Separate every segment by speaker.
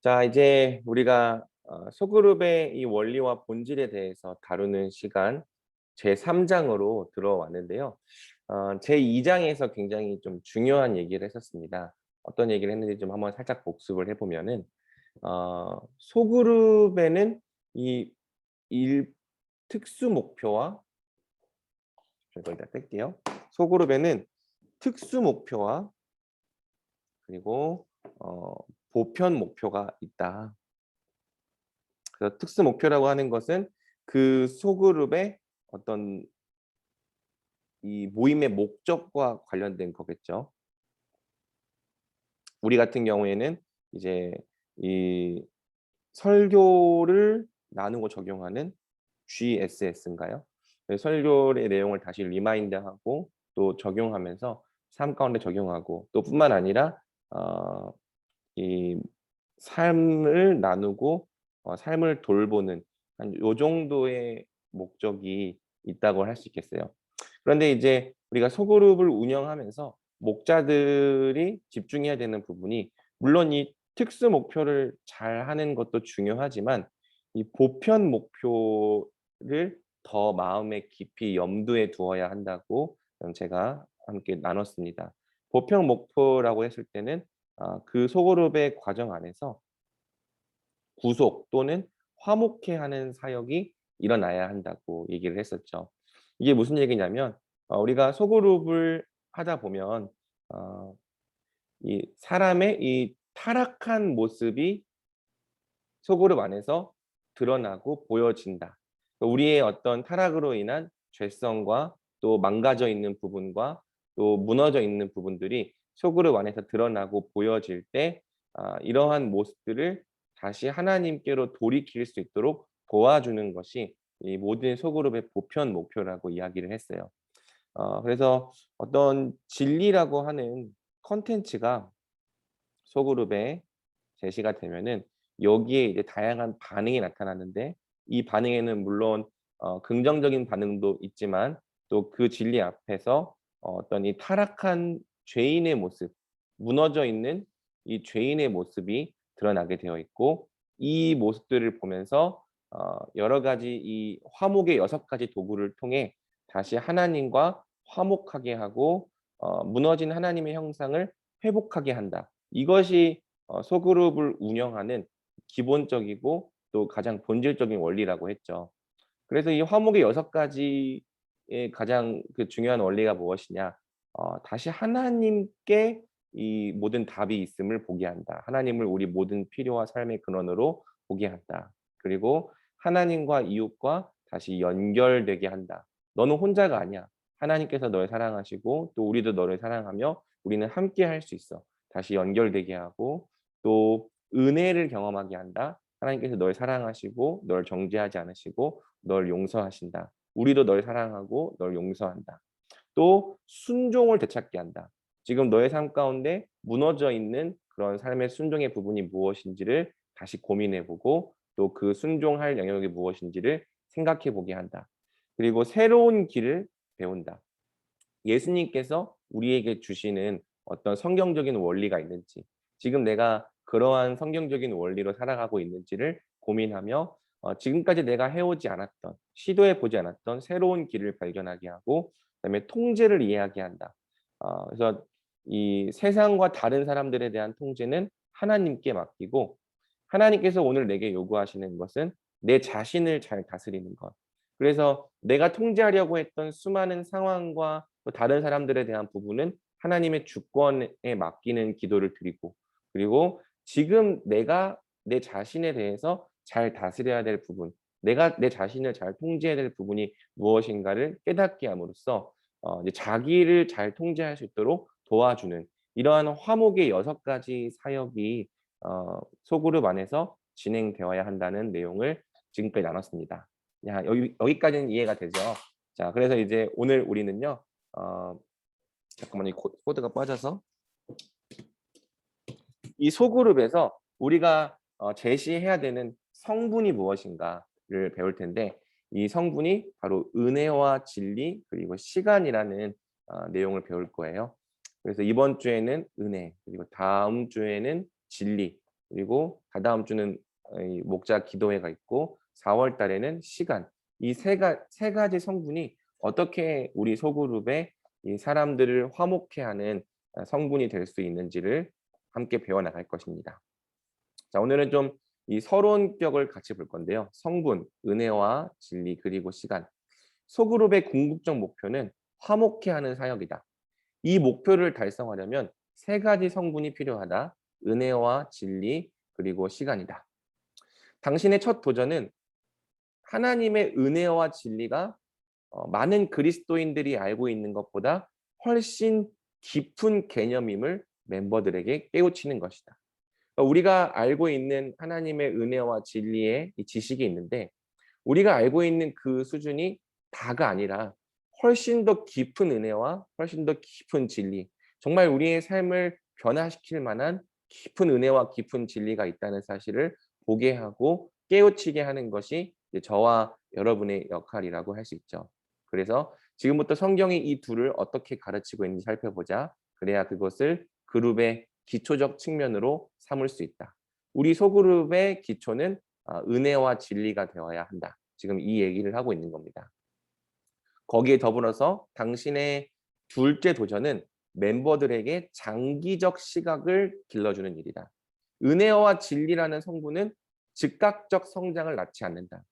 Speaker 1: 자, 이제 우리가 소그룹의 이 원리와 본질에 대해서 다루는 시간 제3장으로 들어왔는데요. 제2장에서 굉장히 좀 중요한 얘기를 했었습니다. 어떤 얘기를 했는지 좀 한번 살짝 복습을 해보면은 소그룹에는 이 특수 목표와 이거 일단 뺄게요. 소그룹에는 특수 목표와 그리고 보편 목표가 있다. 그래서 특수 목표라고 하는 것은 그 소그룹의 어떤 이 모임의 목적과 관련된 거겠죠. 우리 같은 경우에는 이제 이 설교를 나누고 적용하는 GSS인가요? 설교의 내용을 다시 리마인드하고 또 적용하면서 삶 가운데 적용하고 또 뿐만 아니라 이 삶을 나누고 삶을 돌보는 한 요 정도의 목적이 있다고 할 수 있겠어요. 그런데 이제 우리가 소그룹을 운영하면서 목자들이 집중해야 되는 부분이 물론 이 특수 목표를 잘하는 것도 중요하지만 이 보편 목표를 더 마음에 깊이 염두에 두어야 한다고 제가 함께 나눴습니다. 보편 목표라고 했을 때는 그 소그룹의 과정 안에서 구속 또는 화목케 하는 사역이 일어나야 한다고 얘기를 했었죠. 이게 무슨 얘기냐면 우리가 소그룹을 하다 보면 어 이 사람의 이 타락한 모습이 소그룹 안에서 드러나고 보여진다. 우리의 어떤 타락으로 인한 죄성과 또 망가져 있는 부분과 또 무너져 있는 부분들이 소그룹 안에서 드러나고 보여질 때 이러한 모습들을 다시 하나님께로 돌이킬 수 있도록 도와주는 것이 이 모든 소그룹의 보편 목표라고 이야기를 했어요. 그래서 어떤 진리라고 하는 콘텐츠가 소그룹에 제시가 되면은 여기에 이제 다양한 반응이 나타나는데 이 반응에는 물론 긍정적인 반응도 있지만 또 그 진리 앞에서 어떤 이 타락한 죄인의 모습, 무너져 있는 이 죄인의 모습이 드러나게 되어 있고 이 모습들을 보면서 여러 가지 이 화목의 6가지 도구를 통해 다시 하나님과 화목하게 하고 무너진 하나님의 형상을 회복하게 한다. 이것이 소그룹을 운영하는 기본적이고 또 가장 본질적인 원리라고 했죠. 그래서 이 화목의 6가지의 가장 그 중요한 원리가 무엇이냐? 다시 하나님께 이 모든 답이 있음을 보게 한다. 하나님을 우리 모든 필요와 삶의 근원으로 보게 한다. 그리고 하나님과 이웃과 다시 연결되게 한다. 너는 혼자가 아니야. 하나님께서 널 사랑하시고 또 우리도 너를 사랑하며 우리는 함께 할 수 있어. 다시 연결되게 하고 또 은혜를 경험하게 한다. 하나님께서 널 사랑하시고 널 정죄하지 않으시고 널 용서하신다. 우리도 널 사랑하고 널 용서한다. 또 순종을 되찾게 한다. 지금 너의 삶 가운데 무너져 있는 그런 삶의 순종의 부분이 무엇인지를 다시 고민해 보고 또 그 순종할 영역이 무엇인지를 생각해 보게 한다. 그리고 새로운 길을 배운다. 예수님께서 우리에게 주시는 어떤 성경적인 원리가 있는지, 지금 내가 그러한 성경적인 원리로 살아가고 있는지를 고민하며 지금까지 내가 해오지 않았던, 시도해 보지 않았던 새로운 길을 발견하게 하고 그다음에 통제를 이해하게 한다. 그래서 이 세상과 다른 사람들에 대한 통제는 하나님께 맡기고 하나님께서 오늘 내게 요구하시는 것은 내 자신을 잘 다스리는 것. 그래서 내가 통제하려고 했던 수많은 상황과 또 다른 사람들에 대한 부분은 하나님의 주권에 맡기는 기도를 드리고 그리고 지금 내가 내 자신에 대해서 잘 다스려야 될 부분, 내가 내 자신을 잘 통제해야 될 부분이 무엇인가를 깨닫게 함으로써 이제 자기를 잘 통제할 수 있도록 도와주는 이러한 화목의 6가지 사역이 소그룹 안에서 진행되어야 한다는 내용을 지금까지 나눴습니다. 야, 여기까지는 이해가 되죠? 자, 그래서 이제 오늘 우리는요. 어 잠깐만요. 이 코드가 빠져서 이 소그룹에서 우리가 제시해야 되는 성분이 무엇인가를 배울 텐데 이 성분이 바로 은혜와 진리 그리고 시간이라는 내용을 배울 거예요. 그래서 이번 주에는 은혜 그리고 다음 주에는 진리 그리고 다다음 주는 이 목자 기도회가 있고 4월 달에는 시간. 이 세 가지 성분이 어떻게 우리 소그룹의 이 사람들을 화목케 하는 성분이 될 수 있는지를 함께 배워 나갈 것입니다. 자, 오늘은 좀 이 서론격을 같이 볼 건데요. 성분, 은혜와 진리, 그리고 시간. 소그룹의 궁극적 목표는 화목케 하는 사역이다. 이 목표를 달성하려면 세 가지 성분이 필요하다. 은혜와 진리, 그리고 시간이다. 당신의 첫 도전은 하나님의 은혜와 진리가 많은 그리스도인들이 알고 있는 것보다 훨씬 깊은 개념임을 멤버들에게 깨우치는 것이다. 우리가 알고 있는 하나님의 은혜와 진리의 이 지식이 있는데, 우리가 알고 있는 그 수준이 다가 아니라 훨씬 더 깊은 은혜와 훨씬 더 깊은 진리, 정말 우리의 삶을 변화시킬 만한 깊은 은혜와 깊은 진리가 있다는 사실을 보게 하고 깨우치게 하는 것이 이제 저와 여러분의 역할이라고 할 수 있죠. 그래서 지금부터 성경이 이 둘을 어떻게 가르치고 있는지 살펴보자. 그래야 그것을 그룹의 기초적 측면으로 삼을 수 있다. 우리 소그룹의 기초는 은혜와 진리가 되어야 한다. 지금 이 얘기를 하고 있는 겁니다. 거기에 더불어서 당신의 둘째 도전은 멤버들에게 장기적 시각을 길러주는 일이다. 은혜와 진리라는 성분은 즉각적 성장을 낳지 않는다.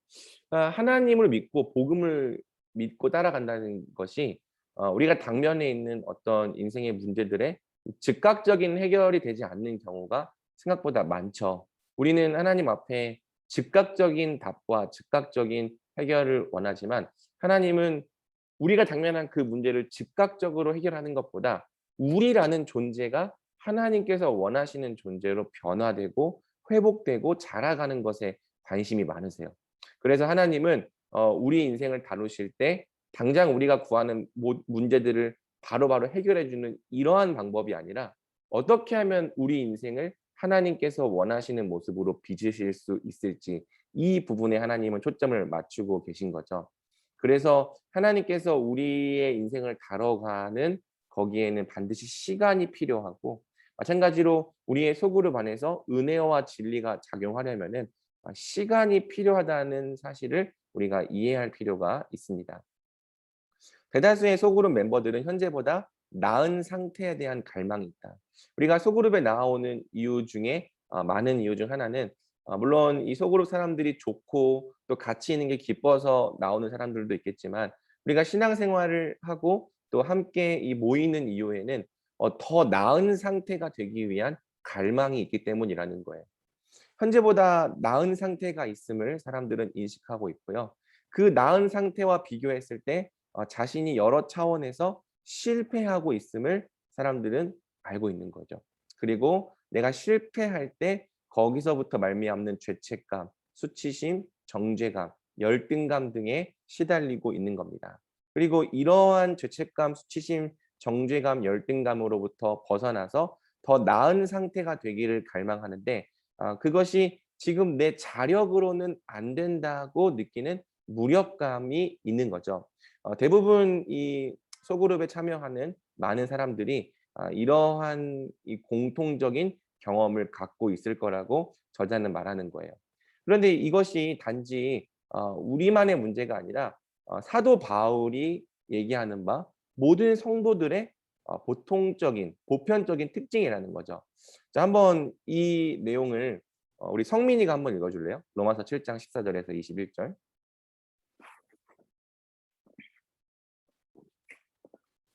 Speaker 1: 하나님을 믿고 복음을 믿고 따라간다는 것이 우리가 당면에 있는 어떤 인생의 문제들의 즉각적인 해결이 되지 않는 경우가 생각보다 많죠. 우리는 하나님 앞에 즉각적인 답과 즉각적인 해결을 원하지만, 하나님은 우리가 당면한 그 문제를 즉각적으로 해결하는 것보다 우리라는 존재가 하나님께서 원하시는 존재로 변화되고 회복되고 자라가는 것에 관심이 많으세요. 그래서 하나님은 우리 인생을 다루실 때 당장 우리가 구하는 문제들을 바로바로 해결해 주는 이러한 방법이 아니라, 어떻게 하면 우리 인생을 하나님께서 원하시는 모습으로 빚으실 수 있을지, 이 부분에 하나님은 초점을 맞추고 계신 거죠. 그래서 하나님께서 우리의 인생을 다뤄가는 거기에는 반드시 시간이 필요하고, 마찬가지로 우리의 소그룹 안에서 은혜와 진리가 작용하려면은 시간이 필요하다는 사실을 우리가 이해할 필요가 있습니다. 대다수의 소그룹 멤버들은 현재보다 나은 상태에 대한 갈망이 있다. 우리가 소그룹에 나오는 이유 중에 많은 이유 중 하나는, 물론 이 소그룹 사람들이 좋고 또 같이 있는 게 기뻐서 나오는 사람들도 있겠지만, 우리가 신앙생활을 하고 또 함께 이 모이는 이유에는 더 나은 상태가 되기 위한 갈망이 있기 때문이라는 거예요. 현재보다 나은 상태가 있음을 사람들은 인식하고 있고요. 그 나은 상태와 비교했을 때 자신이 여러 차원에서 실패하고 있음을 사람들은 알고 있는 거죠. 그리고 내가 실패할 때 거기서부터 말미암는 죄책감, 수치심, 정죄감, 열등감 등에 시달리고 있는 겁니다. 그리고 이러한 죄책감, 수치심, 정죄감, 열등감으로부터 벗어나서 더 나은 상태가 되기를 갈망하는데, 그것이 지금 내 자력으로는 안 된다고 느끼는 무력감이 있는 거죠. 대부분 이 소그룹에 참여하는 많은 사람들이 이러한 이 공통적인 경험을 갖고 있을 거라고 저자는 말하는 거예요. 그런데 이것이 단지 우리만의 문제가 아니라 사도 바울이 얘기하는 바 모든 성도들의 보통적인 보편적인 특징이라는 거죠. 자, 한번 이 내용을 우리 성민이가 한번 읽어줄래요? 로마서 7장 14절에서 21절.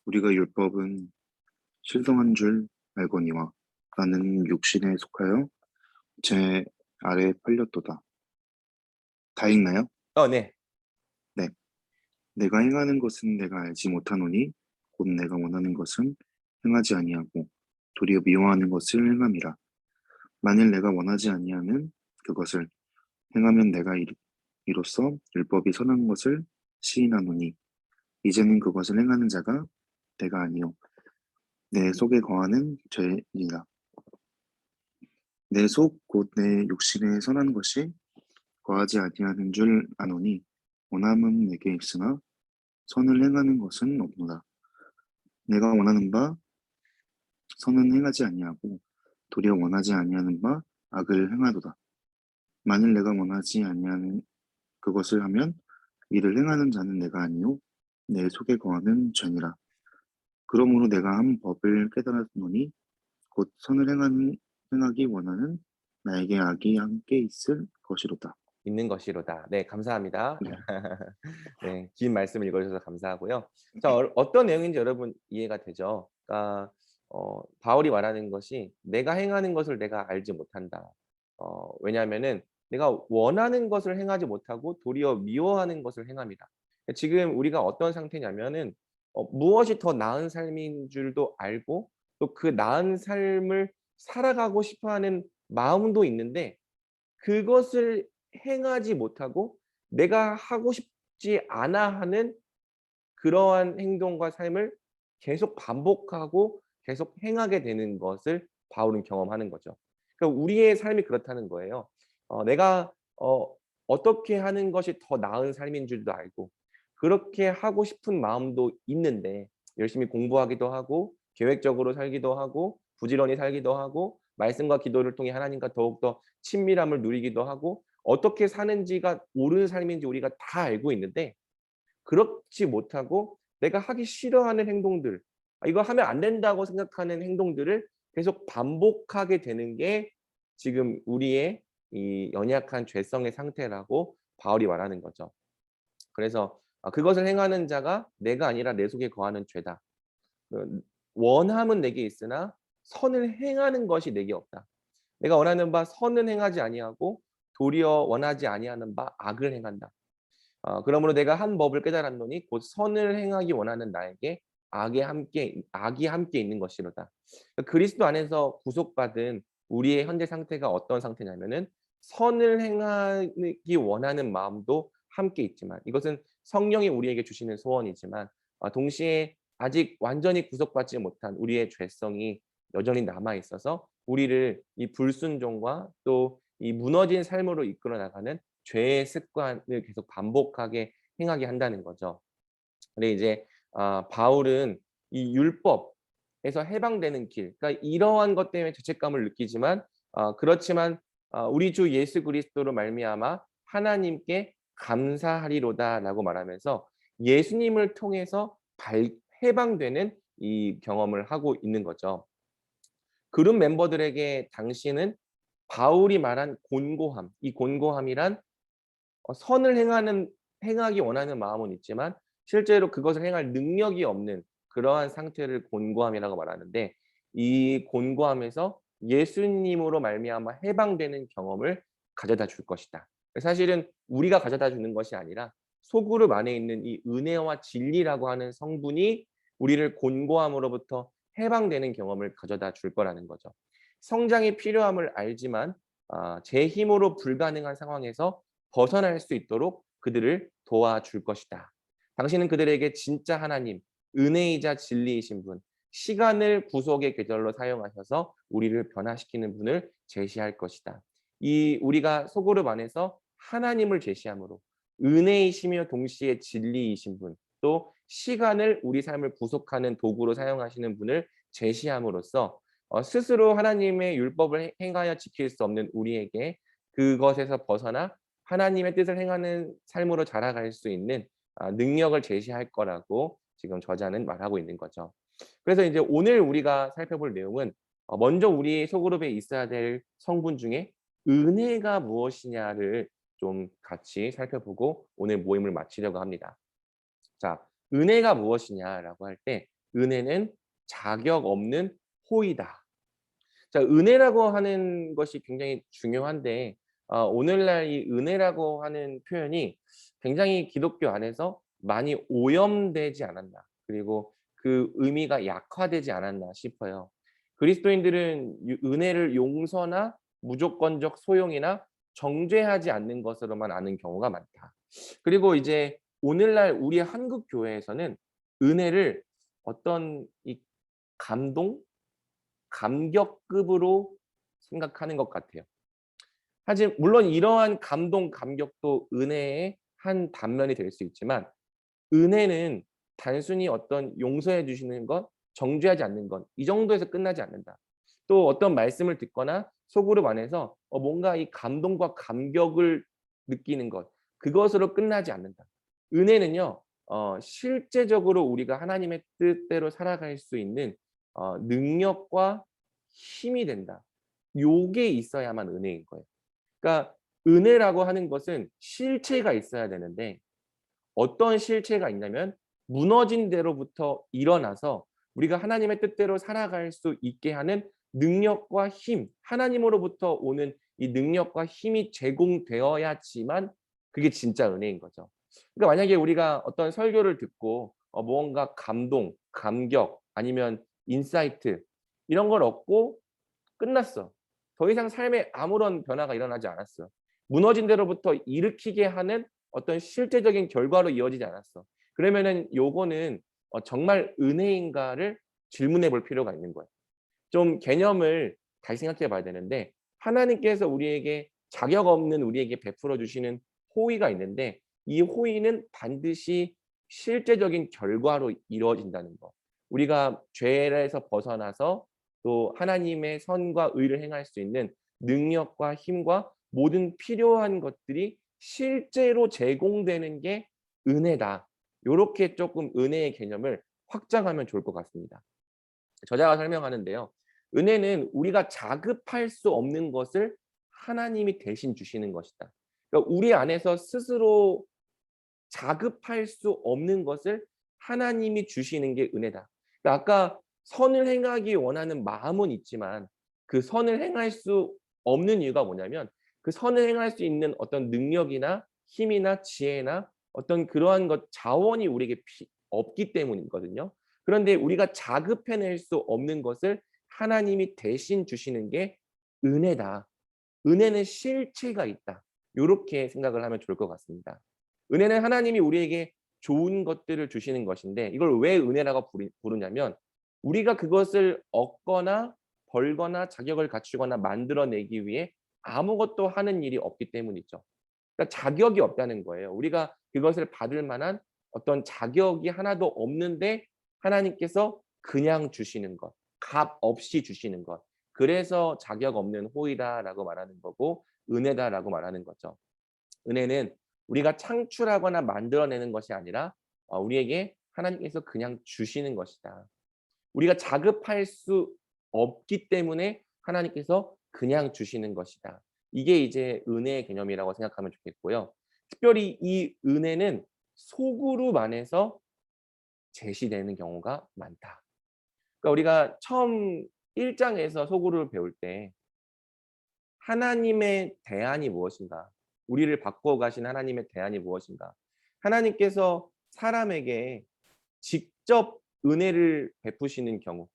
Speaker 2: 우리가 율법은 실성한 줄 알거니와 나는 육신에 속하여 제 아래에 팔렸도다. 다 읽나요?
Speaker 1: 네.
Speaker 2: 네. 내가 행하는 것은 내가 알지 못하노니 곧 내가 원하는 것은 행하지 아니하고 도리어 미워하는 것을 행함이라. 만일 내가 원하지 아니하는 그것을 행하면 내가 이로써 율법이 선한 것을 시인하노니 이제는 그것을 행하는 자가 내가 아니요 내 속에 거하는 죄니라. 내 속 곧 내 육신에 선한 것이 거하지 아니하는 줄 아노니 원함은 내게 있으나 선을 행하는 것은 없노라. 내가 원하는 바 선은 행하지 아니하고 도리어 원하지 아니하는 바 악을 행하도다. 만일 내가 원하지 아니하는 그것을 하면 이를 행하는 자는 내가 아니요 내 속에 거하는 죄니라. 그러므로 내가 한 법을 깨달았노니 곧 선을 행하기 원하는 나에게 악이 함께 있을 것이로다.
Speaker 1: 있는 것이로다. 네, 감사합니다.
Speaker 2: 네.
Speaker 1: 네, 긴 말씀을 읽어 주셔서 감사하고요. 자, 어떤 내용인지 여러분 이해가 되죠? 그러니까 바울이 말하는 것이 내가 행하는 것을 내가 알지 못한다. 왜냐하면은 내가 원하는 것을 행하지 못하고 도리어 미워하는 것을 행합니다. 지금 우리가 어떤 상태냐면은 무엇이 더 나은 삶인 줄도 알고 또 그 나은 삶을 살아가고 싶어 하는 마음도 있는데 그것을 행하지 못하고 내가 하고 싶지 않아 하는 그러한 행동과 삶을 계속 반복하고 계속 행하게 되는 것을 바울은 경험하는 거죠. 그러니까 우리의 삶이 그렇다는 거예요. 내가 어떻게 하는 것이 더 나은 삶인 줄도 알고 그렇게 하고 싶은 마음도 있는데 열심히 공부하기도 하고 계획적으로 살기도 하고 부지런히 살기도 하고 말씀과 기도를 통해 하나님과 더욱더 친밀함을 누리기도 하고 어떻게 사는지가 옳은 삶인지 우리가 다 알고 있는데 그렇지 못하고 내가 하기 싫어하는 행동들, 이거 하면 안 된다고 생각하는 행동들을 계속 반복하게 되는 게 지금 우리의 이 연약한 죄성의 상태라고 바울이 말하는 거죠. 그래서 그것을 행하는 자가 내가 아니라 내 속에 거하는 죄다. 원함은 내게 있으나 선을 행하는 것이 내게 없다. 내가 원하는 바 선은 행하지 아니하고 도리어 원하지 아니하는 바 악을 행한다. 그러므로 내가 한 법을 깨달았노니 곧 선을 행하기 원하는 나에게 악이 함께 있는 것이로다. 그리스도 안에서 구속받은 우리의 현재 상태가 어떤 상태냐면은 선을 행하기 원하는 마음도 함께 있지만 이것은 성령이 우리에게 주시는 소원이지만 동시에 아직 완전히 구속받지 못한 우리의 죄성이 여전히 남아 있어서 우리를 이 불순종과 또 이 무너진 삶으로 이끌어 나가는 죄의 습관을 계속 반복하게 행하게 한다는 거죠. 근데 이제 바울은 이 율법에서 해방되는 길, 그러니까 이러한 것 때문에 죄책감을 느끼지만 그렇지만 우리 주 예수 그리스도로 말미암아 하나님께 감사하리로다라고 말하면서 예수님을 통해서 해방되는 이 경험을 하고 있는 거죠. 그룹 멤버들에게 당시는 바울이 말한 곤고함, 이 곤고함이란 선을 행하기 원하는 마음은 있지만 실제로 그것을 행할 능력이 없는 그러한 상태를 곤고함이라고 말하는데 이 곤고함에서 예수님으로 말미암아 해방되는 경험을 가져다 줄 것이다. 사실은 우리가 가져다 주는 것이 아니라 소그룹 안에 있는 이 은혜와 진리라고 하는 성분이 우리를 곤고함으로부터 해방되는 경험을 가져다 줄 거라는 거죠. 성장이 필요함을 알지만 제 힘으로 불가능한 상황에서 벗어날 수 있도록 그들을 도와줄 것이다. 당신은 그들에게 진짜 하나님, 은혜이자 진리이신 분, 시간을 구속의 계절로 사용하셔서 우리를 변화시키는 분을 제시할 것이다. 이 우리가 소그룹 안에서 하나님을 제시함으로 은혜이시며 동시에 진리이신 분, 또 시간을 우리 삶을 구속하는 도구로 사용하시는 분을 제시함으로써 스스로 하나님의 율법을 행하여 지킬 수 없는 우리에게 그것에서 벗어나 하나님의 뜻을 행하는 삶으로 자라갈 수 있는 능력을 제시할 거라고 지금 저자는 말하고 있는 거죠. 그래서 이제 오늘 우리가 살펴볼 내용은 먼저 우리 소그룹에 있어야 될 성분 중에 은혜가 무엇이냐를 좀 같이 살펴보고 오늘 모임을 마치려고 합니다. 자, 은혜가 무엇이냐라고 할 때 은혜는 자격 없는 호의다. 자, 은혜라고 하는 것이 굉장히 중요한데 오늘날 이 은혜라고 하는 표현이 굉장히 기독교 안에서 많이 오염되지 않았나, 그리고 그 의미가 약화되지 않았나 싶어요. 그리스도인들은 은혜를 용서나 무조건적 소용이나 정죄하지 않는 것으로만 아는 경우가 많다. 그리고 이제 오늘날 우리 한국 교회에서는 은혜를 어떤 이 감동, 감격급으로 생각하는 것 같아요. 하지만 물론 이러한 감동, 감격도 은혜의 한 단면이 될 수 있지만 은혜는 단순히 어떤 용서해 주시는 것, 정죄하지 않는 것, 이 정도에서 끝나지 않는다. 또 어떤 말씀을 듣거나 소그룹 안에서 뭔가 이 감동과 감격을 느끼는 것, 그것으로 끝나지 않는다. 은혜는요, 실제적으로 우리가 하나님의 뜻대로 살아갈 수 있는 능력과 힘이 된다. 요게 있어야만 은혜인 거예요. 그러니까 은혜라고 하는 것은 실체가 있어야 되는데, 어떤 실체가 있냐면 무너진 데로부터 일어나서 우리가 하나님의 뜻대로 살아갈 수 있게 하는 능력과 힘, 하나님으로부터 오는 이 능력과 힘이 제공되어야지만 그게 진짜 은혜인 거죠. 그러니까 만약에 우리가 어떤 설교를 듣고 무언가 감동, 감격 아니면 인사이트 이런 걸 얻고 끝났어. 더 이상 삶에 아무런 변화가 일어나지 않았어. 무너진 데로부터 일으키게 하는 어떤 실제적인 결과로 이어지지 않았어. 그러면은 요거는 정말 은혜인가를 질문해 볼 필요가 있는 거예요. 좀 개념을 다시 생각해 봐야 되는데, 하나님께서 우리에게 자격 없는 우리에게 베풀어 주시는 호의가 있는데, 이 호의는 반드시 실제적인 결과로 이루어진다는 거. 우리가 죄에서 벗어나서 또 하나님의 선과 의를 행할 수 있는 능력과 힘과 모든 필요한 것들이 실제로 제공되는 게 은혜다. 요렇게 조금 은혜의 개념을 확장하면 좋을 것 같습니다. 저자가 설명하는데요. 은혜는 우리가 자급할 수 없는 것을 하나님이 대신 주시는 것이다. 그러니까 우리 안에서 스스로 자급할 수 없는 것을 하나님이 주시는 게 은혜다. 그러니까 아까 선을 행하기 원하는 마음은 있지만 그 선을 행할 수 없는 이유가 뭐냐면 그 선을 행할 수 있는 어떤 능력이나 힘이나 지혜나 어떤 그러한 것 자원이 우리에게 없기 때문이거든요. 그런데 우리가 자급해낼 수 없는 것을 하나님이 대신 주시는 게 은혜다. 은혜는 실체가 있다. 요렇게 생각을 하면 좋을 것 같습니다. 은혜는 하나님이 우리에게 좋은 것들을 주시는 것인데, 이걸 왜 은혜라고 부르냐면 우리가 그것을 얻거나 벌거나 자격을 갖추거나 만들어내기 위해 아무것도 하는 일이 없기 때문이죠. 그러니까 자격이 없다는 거예요. 우리가 그것을 받을 만한 어떤 자격이 하나도 없는데 하나님께서 그냥 주시는 것, 값 없이 주시는 것. 그래서 자격 없는 호의다라고 말하는 거고 은혜다라고 말하는 거죠. 은혜는 우리가 창출하거나 만들어내는 것이 아니라 우리에게 하나님께서 그냥 주시는 것이다. 우리가 자급할 수 없기 때문에 하나님께서 그냥 주시는 것이다. 이게 이제 은혜의 개념이라고 생각하면 좋겠고요. 특별히 이 은혜는 소그룹 안에서 제시되는 경우가 많다. 그러니까 우리가 처음 1장에서 소그룹을 배울 때 하나님의 대안이 무엇인가? 우리를 바꿔 가신 하나님의 대안이 무엇인가? 하나님께서 사람에게 직접 은혜를 베푸시는 경우,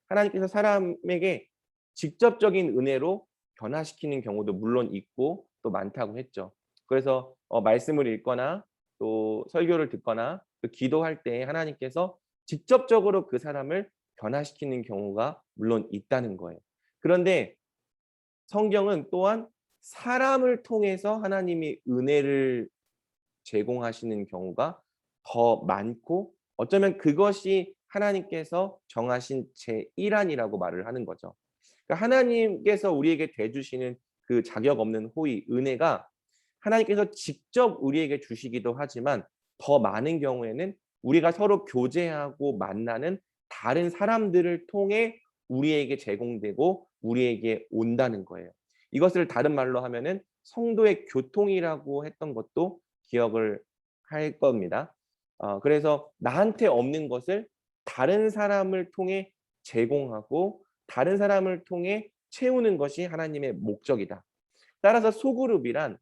Speaker 1: 하나님께서 사람에게 직접적인 은혜로 변화시키는 경우도 물론 있고 또 많다고 했죠. 그래서 말씀을 읽거나 또 설교를 듣거나 또 기도할 때 하나님께서 직접적으로 그 사람을 변화시키는 경우가 물론 있다는 거예요. 그런데 성경은 또한 사람을 통해서 하나님이 은혜를 제공하시는 경우가 더 많고 어쩌면 그것이 하나님께서 정하신 제1안이라고 말을 하는 거죠. 그러니까 하나님께서 우리에게 대주시는 그 자격 없는 호의, 은혜가 하나님께서 직접 우리에게 주시기도 하지만 더 많은 경우에는 우리가 서로 교제하고 만나는 다른 사람들을 통해 우리에게 제공되고 우리에게 온다는 거예요. 이것을 다른 말로 하면은 성도의 교통이라고 했던 것도 기억을 할 겁니다. 그래서 나한테 없는 것을 다른 사람을 통해 제공하고 다른 사람을 통해 채우는 것이 하나님의 목적이다. 따라서 소그룹이란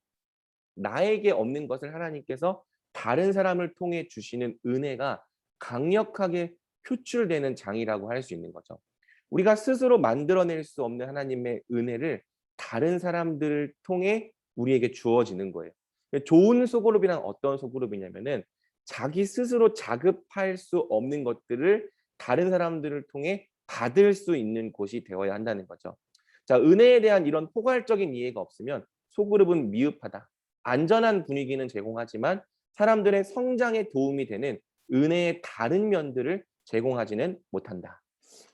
Speaker 1: 나에게 없는 것을 하나님께서 다른 사람을 통해 주시는 은혜가 강력하게 표출되는 장이라고 할 수 있는 거죠. 우리가 스스로 만들어낼 수 없는 하나님의 은혜를 다른 사람들을 통해 우리에게 주어지는 거예요. 좋은 소그룹이란 어떤 소그룹이냐면은 자기 스스로 자급할 수 없는 것들을 다른 사람들을 통해 받을 수 있는 곳이 되어야 한다는 거죠. 자, 은혜에 대한 이런 포괄적인 이해가 없으면 소그룹은 미흡하다. 안전한 분위기는 제공하지만 사람들의 성장에 도움이 되는 은혜의 다른 면들을 제공하지는 못한다.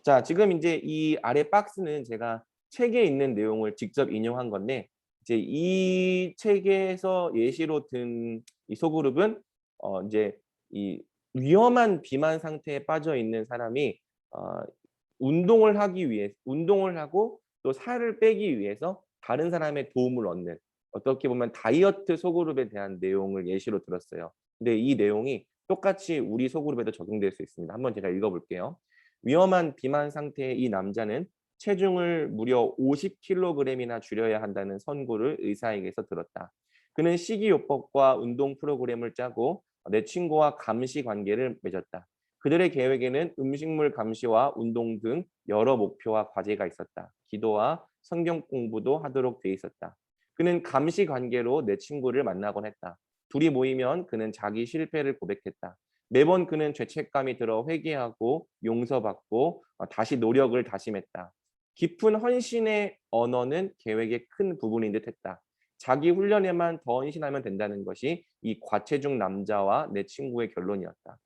Speaker 1: 자, 지금 이제 이 아래 박스는 제가 책에 있는 내용을 직접 인용한 건데 이제 이 책에서 예시로 든 이 소그룹은 인제 이 위험한 비만 상태에 빠져 있는 사람이 어 운동을 하고 또 살을 빼기 위해서 다른 사람의 도움을 얻는, 어떻게 보면 다이어트 소그룹에 대한 내용을 예시로 들었어요. 근데 이 내용이 똑같이 우리 소그룹에도 적용될 수 있습니다. 한번 제가 읽어 볼게요. 위험한 비만 상태의 이 남자는 체중을 무려 50kg이나 줄여야 한다는 선고를 의사에게서 들었다. 그는 식이요법과 운동 프로그램을 짜고 내 친구와 감시 관계를 맺었다. 그들의 계획에는 음식물 감시와 운동 등 여러 목표와 과제가 있었다. 기도와 성경 공부도 하도록 돼 있었다. 그는 감시 관계로 내 친구를 만나곤 했다. 둘이 모이면 그는 자기 실패를 고백했다. 매번 그는 죄책감이 들어 회개하고 용서받고 다시 노력을 다짐했다. 깊은 헌신의 언어는 계획의 큰 부분인 듯했다. 자기 훈련에만 더 헌신하면 된다는 것이 이 과체중 남자와 내 친구의 결론이었다.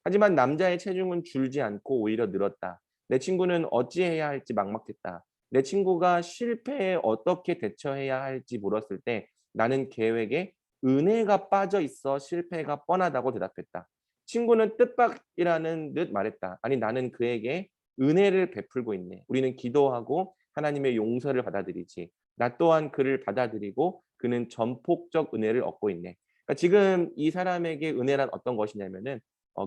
Speaker 1: 하지만 남자의 체중은 줄지 않고 오히려 늘었다. 내 친구는 어찌해야 할지 막막했다. 내 친구가 실패에 어떻게 대처해야 할지 물었을 때 나는 계획에 은혜가 빠져 있어 실패가 뻔하다고 대답했다. 친구는 뜻밖이라는 듯 말했다. 아니, 나는 그에게 은혜를 베풀고 있네. 우리는 기도하고 하나님의 용서를 받아들이지. 나 또한 그를 받아들이고 그는 전폭적 은혜를 얻고 있네. 그러니까 지금 이 사람에게 은혜란 어떤 것이냐면은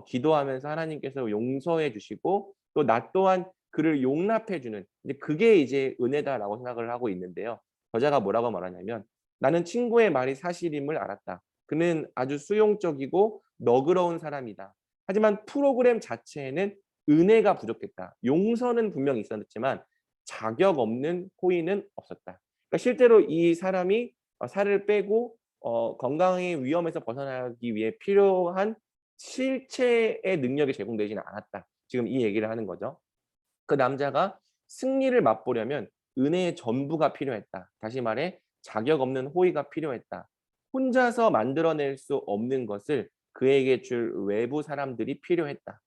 Speaker 1: 기도하면서 하나님께서 용서해 주시고 또 나 또한 그를 용납해 주는, 이제 그게 이제 은혜다라고 생각을 하고 있는데요. 저자가 뭐라고 말하냐면 "나는 친구의 말이 사실임을 알았다. 그는 아주 수용적이고 너그러운 사람이다. 하지만 프로그램 자체에는 은혜가 부족했다. 용서는 분명히 있었지만 자격 없는 호의는 없었다." 그러니까 실제로 이 사람이 살을 빼고 건강의 위험에서 벗어나기 위해 필요한 실체의 능력이 제공되지는 않았다. 지금 이 얘기를 하는 거죠. 그 남자가 승리를 맛보려면 은혜의 전부가 필요했다. 다시 말해 자격 없는 호의가 필요했다. 혼자서 만들어낼 수 없는 것을 그에게 줄 외부 사람들이 필요했다.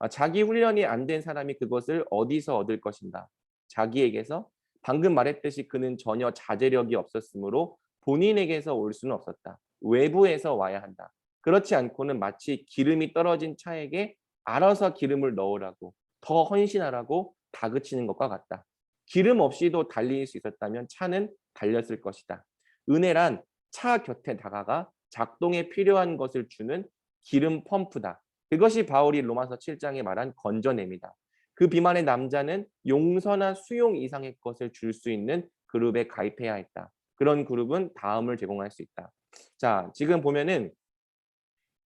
Speaker 1: 자기 훈련이 안 된 사람이 그것을 어디서 얻을 것인가? 자기에게서. 방금 말했듯이 그는 전혀 자제력이 없었으므로 본인에게서 올 수는 없었다. 외부에서 와야 한다. 그렇지 않고는 마치 기름이 떨어진 차에게 알아서 기름을 넣으라고, 더 헌신하라고 다그치는 것과 같다. 기름 없이도 달릴 수 있었다면 차는 달렸을 것이다. 은혜란 차 곁에 다가가 작동에 필요한 것을 주는 기름 펌프다. 그것이 바울이 로마서 7장에 말한 건져냅니다. 그 비만의 남자는 용서나 수용 이상의 것을 줄 수 있는 그룹에 가입해야 했다. 그런 그룹은 다음을 제공할 수 있다. 자, 지금 보면은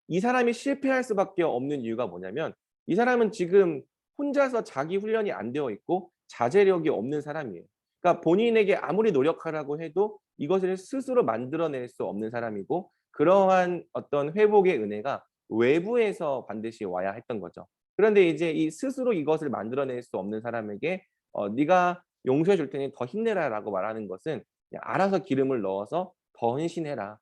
Speaker 1: 이 사람이 실패할 수밖에 없는 이유가 뭐냐면 이 사람은 지금 혼자서 자기 훈련이 안 되어 있고 자제력이 없는 사람이에요. 그러니까 본인에게 아무리 노력하라고 해도 이것을 스스로 만들어낼 수 없는 사람이고, 그러한 어떤 회복의 은혜가 외부에서 반드시 와야 했던 거죠. 그런데 이제 이 스스로 이것을 만들어낼 수 없는 사람에게 "네가 용서해 줄 테니 더 힘내라."라고 말하는 것은 그냥 알아서 기름을 넣어서 "더 헌신해라.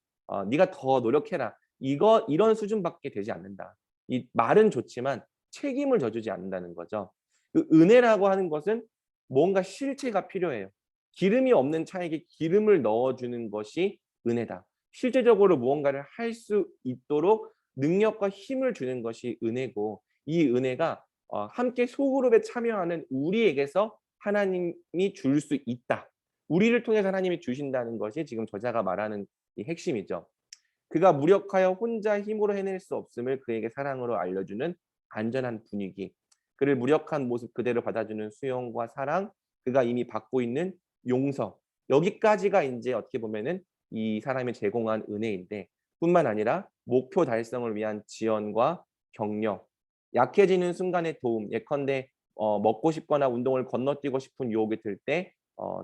Speaker 1: 네가 더 노력해라." 이런 수준밖에 되지 않는다. 이 말은 좋지만 책임을 져주지 않는다는 거죠. 그 은혜라고 하는 것은 뭔가 실체가 필요해요. 기름이 없는 차에게 기름을 넣어주는 것이 은혜다. 실제적으로 무언가를 할 수 있도록 능력과 힘을 주는 것이 은혜고, 이 은혜가 함께 소그룹에 참여하는 우리에게서 하나님이 줄 수 있다. 우리를 통해서 하나님이 주신다는 것이 지금 저자가 말하는 이 핵심이죠. 그가 무력하여 혼자 힘으로 해낼 수 없음을 그에게 사랑으로 알려주는 안전한 분위기, 그를 무력한 모습 그대로 받아주는 수용과 사랑, 그가 이미 받고 있는 용서, 여기까지가 인제 어떻게 보면은 이 사람이 제공한 은혜인데, 뿐만 아니라 목표 달성을 위한 지원과 격려, 약해지는 순간의 도움, 예컨대 먹고 싶거나 운동을 건너뛰고 싶은 유혹이 들 때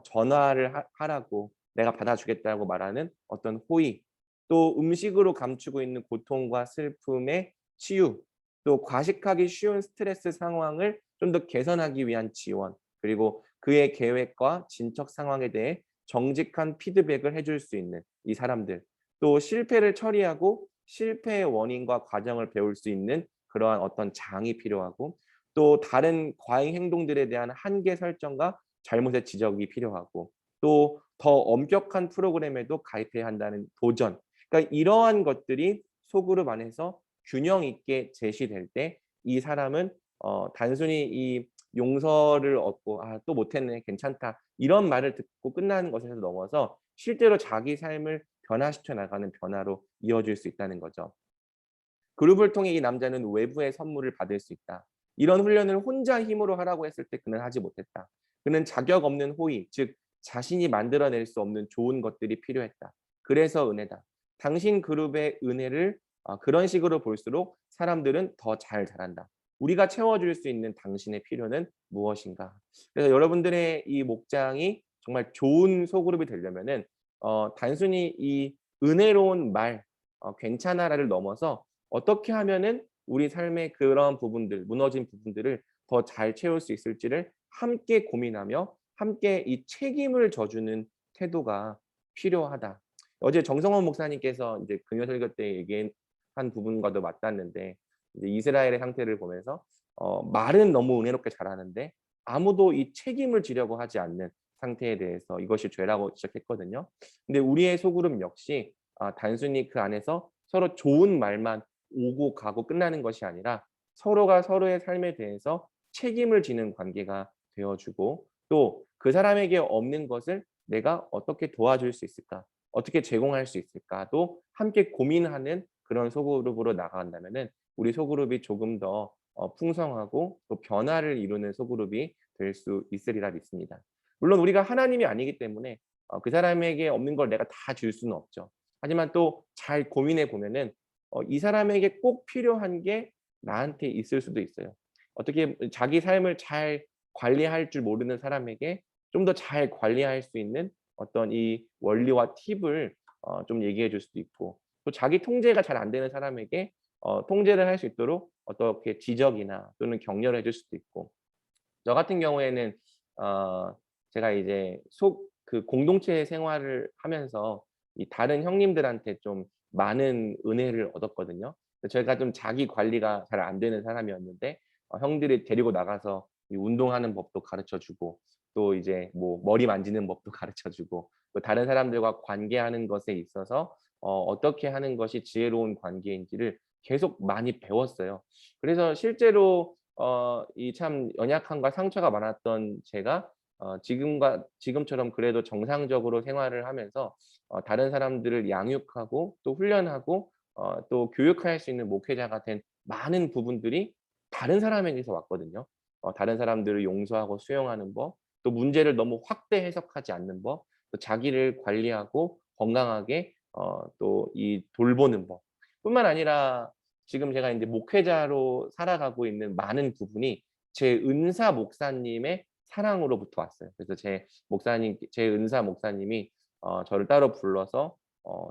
Speaker 1: 전화를 하라고 "내가 받아주겠다."고 말하는 어떤 호의, 또 음식으로 감추고 있는 고통과 슬픔의 치유, 또 과식하기 쉬운 스트레스 상황을 좀 더 개선하기 위한 지원, 그리고 그의 계획과 진척 상황에 대해 정직한 피드백을 해줄 수 있는 이 사람들, 또 실패를 처리하고 실패의 원인과 과정을 배울 수 있는 그러한 어떤 장이 필요하고, 또 다른 과잉 행동들에 대한 한계 설정과 잘못의 지적이 필요하고 또 더 엄격한 프로그램에도 가입해야 한다는 도전. 그러니까 이러한 것들이 소그룹 안에서 균형 있게 제시될 때 이 사람은 단순히 이 용서를 얻고 '아 또 못했네. 괜찮다.' 이런 말을 듣고 끝나는 것에서 넘어서 실제로 자기 삶을 변화시켜 나가는 변화로 이어질 수 있다는 거죠. 그룹을 통해 이 남자는 외부의 선물을 받을 수 있다. 이런 훈련을 혼자 힘으로 하라고 했을 때 그는 하지 못했다. 그는 자격 없는 호의, 즉 자신이 만들어낼 수 없는 좋은 것들이 필요했다. 그래서 은혜다. 당신 그룹의 은혜를 그런 식으로 볼수록 사람들은 더 잘 자란다. 우리가 채워줄 수 있는 당신의 필요는 무엇인가? 그래서 여러분들의 이 목장이 정말 좋은 소그룹이 되려면은 단순히 이 은혜로운 말, 괜찮아라를 넘어서 어떻게 하면은 우리 삶의 그런 부분들, 무너진 부분들을 더 잘 채울 수 있을지를 함께 고민하며 함께 이 책임을 져주는 태도가 필요하다. 어제 정성원 목사님께서 이제 금요 설교 때 얘기한 부분과도 맞닿는데 이제 이스라엘의 상태를 보면서 말은 너무 은혜롭게 잘하는데 아무도 이 책임을 지려고 하지 않는 상태에 대해서 이것이 죄라고 지적했거든요. 근데 우리의 소그룹 역시 단순히 그 안에서 서로 좋은 말만 오고 가고 끝나는 것이 아니라 서로가 서로의 삶에 대해서 책임을 지는 관계가 되어 주고 또 그 사람에게 없는 것을 내가 어떻게 도와줄 수 있을까? 어떻게 제공할 수 있을까도 함께 고민하는 그런 소그룹으로 나아간다면은 우리 소그룹이 조금 더 풍성하고 또 변화를 이루는 소그룹이 될 수 있으리라 믿습니다. 물론 우리가 하나님이 아니기 때문에 그 사람에게 없는 걸 내가 다 줄 수는 없죠. 하지만 또 잘 고민해 보면은 이 사람에게 꼭 필요한 게 나한테 있을 수도 있어요. 어떻게 자기 삶을 잘 관리할 줄 모르는 사람에게 좀 더 잘 관리할 수 있는 어떤 이 원리와 팁을 좀 얘기해 줄 수도 있고 또 자기 통제가 잘 안 되는 사람에게 통제를 할 수 있도록 어떻게 지적이나 또는 격려를 해줄 수도 있고 저 같은 경우에는 어 제가 이제 그 공동체 생활을 하면서 이 다른 형님들한테 좀 많은 은혜를 얻었거든요. 제가 좀 자기 관리가 잘 안 되는 사람이었는데 형들이 데리고 나가서 이 운동하는 법도 가르쳐 주고 또 이제 뭐 머리 만지는 법도 가르쳐 주고 또 다른 사람들과 관계하는 것에 있어서 어떻게 하는 것이 지혜로운 관계인지를 계속 많이 배웠어요. 그래서 실제로 이 참 연약함과 상처가 많았던 제가 지금처럼 그래도 정상적으로 생활을 하면서 다른 사람들을 양육하고 또 훈련하고 또 교육할 수 있는 목회자가 된 많은 부분들이 다른 사람에게서 왔거든요. 다른 사람들을 용서하고 수용하는 법, 또 문제를 너무 확대 해석하지 않는 법, 또 자기를 관리하고 건강하게 또 이 돌보는 법 뿐만 아니라 지금 제가 인제 목회자로 살아가고 있는 많은 부분이 제 은사 목사님의 사랑으로부터 왔어요. 그래서 제 은사 목사님이 저를 따로 불러서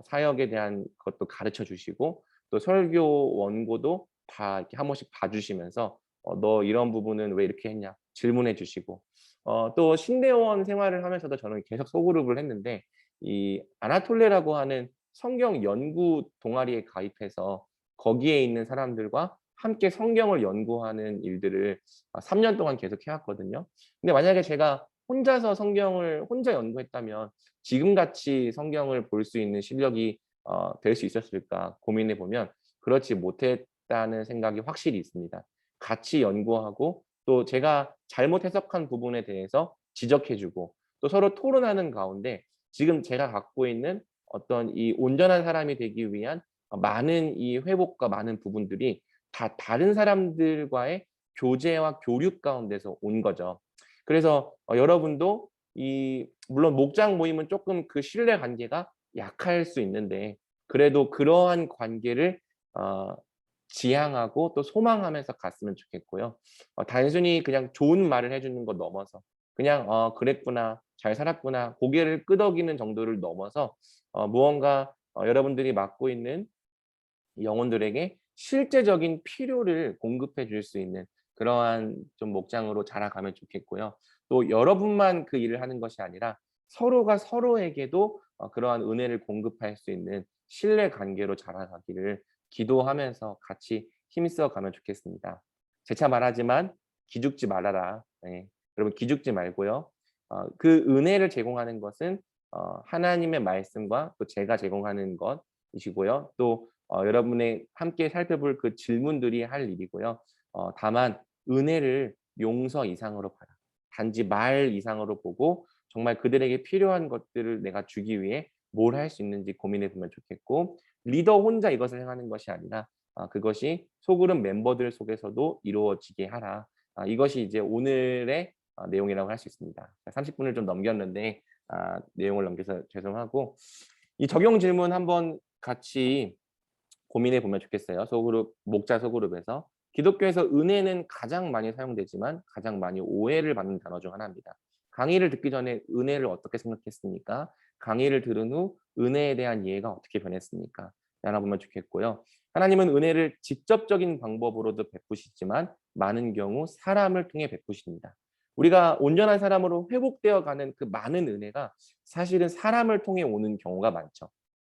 Speaker 1: 사역에 대한 것도 가르쳐 주시고 또 설교 원고도 다 이렇게 한 번씩 봐 주시면서 "너 이런 부분은 왜 이렇게 했냐?" 질문해 주시고 또 신대원 생활을 하면서도 저는 계속 소그룹을 했는데 이 아나톨레라고 하는 성경 연구 동아리에 가입해서 거기에 있는 사람들과 함께 성경을 연구하는 일들을 3년 동안 계속 해 왔거든요. 근데 만약에 제가 혼자서 성경을 혼자 연구했다면 지금같이 성경을 볼 수 있는 실력이 될 수 있었을까 고민해 보면 그렇지 못했다는 생각이 확실히 있습니다. 같이 연구하고 또 제가 잘못 해석한 부분에 대해서 지적해 주고 또 서로 토론하는 가운데 지금 제가 갖고 있는 어떤 이 온전한 사람이 되기 위한 많은 이 회복과 많은 부분들이 다 다른 사람들과의 교제와 교류 가운데서 온 거죠. 그래서 여러분도 물론 목장 모임은 쪼끔 그 신뢰 관계가 약할 수 있는데 그래도 그러한 관계를 어 지향하고 또 소망하면서 갔으면 좋겠고요. 단순히 그냥 좋은 말을 해 주는 것 넘어서 그냥 그랬구나. 잘 살았구나.' 고개를 끄덕이는 정도를 넘어서 무언가 여러분들이 맡고 있는 영혼들에게 실제적인 필요를 공급해 줄 수 있는 그러한 좀 목장으로 자라가면 좋겠고요. 또 여러분만 그 일을 하는 것이 아니라 서로가 서로에게도 그러한 은혜를 공급할 수 있는 신뢰 관계로 자라가기를 기도하면서 같이 힘써 가면 좋겠습니다. 재차 말하지만 기죽지 말아라. 네. 여러분 기죽지 말고요. 그 은혜를 제공하는 것은 하나님의 말씀과 또 제가 제공하는 것이시고요. 또 여러분의 함께 살펴볼 그 질문들이 할 일이고요. 다만 은혜를 용서 이상으로 봐라. 단지 말 이상으로 보고 정말 그들에게 필요한 것들을 내가 주기 위해 뭘 할 수 있는지 고민해 보면 좋겠고, 리더 혼자 이것을 행하는 것이 아니라 그것이 소그룹 멤버들 속에서도 이루어지게 하라. 이것이 이제 오늘의 내용이라고 할 수 있습니다. 30분을 좀 넘겼는데 내용을 넘겨서 죄송하고, 이 적용 질문 한번 같이 고민해 보면 좋겠어요. 소그룹 목자 소그룹에서 기독교에서 은혜는 가장 많이 사용되지만 가장 많이 오해를 받는 단어 중 하나입니다. 강의를 듣기 전에 은혜를 어떻게 생각했습니까? 강의를 들은 후 은혜에 대한 이해가 어떻게 변했습니까? 알아보면 좋겠고요. 하나님은 은혜를 직접적인 방법으로도 베푸시지만 많은 경우 사람을 통해 베푸십니다. 우리가 온전한 사람으로 회복되어 가는 그 많은 은혜가 사실은 사람을 통해 오는 경우가 많죠.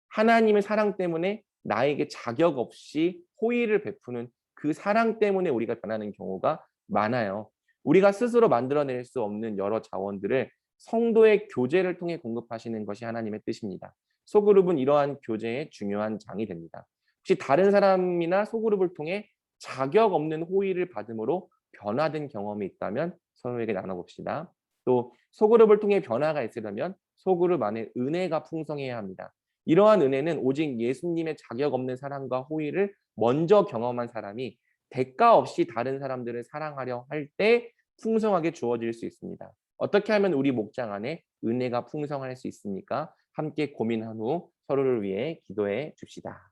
Speaker 1: 하나님의 사랑 때문에 나에게 자격 없이 호의를 베푸는 그 사랑 때문에 우리가 변하는 경우가 많아요. 우리가 스스로 만들어낼 수 없는 여러 자원들을 성도의 교제를 통해 공급하시는 것이 하나님의 뜻입니다. 소그룹은 이러한 교제의 중요한 장이 됩니다. 혹시 다른 사람이나 소그룹을 통해 자격 없는 호의를 받음으로 변화된 경험이 있다면 서로에게 나눠봅시다. 또 소그룹을 통해 변화가 있으려면 소그룹 안에 은혜가 풍성해야 합니다. 이러한 은혜는 오직 예수님의 자격 없는 사랑과 호의를 먼저 경험한 사람이 대가 없이 다른 사람들을 사랑하려 할 때 풍성하게 주어질 수 있습니다. 어떻게 하면 우리 목장 안에 은혜가 풍성할 수 있습니까? 함께 고민한 후 서로를 위해 기도해 줍시다.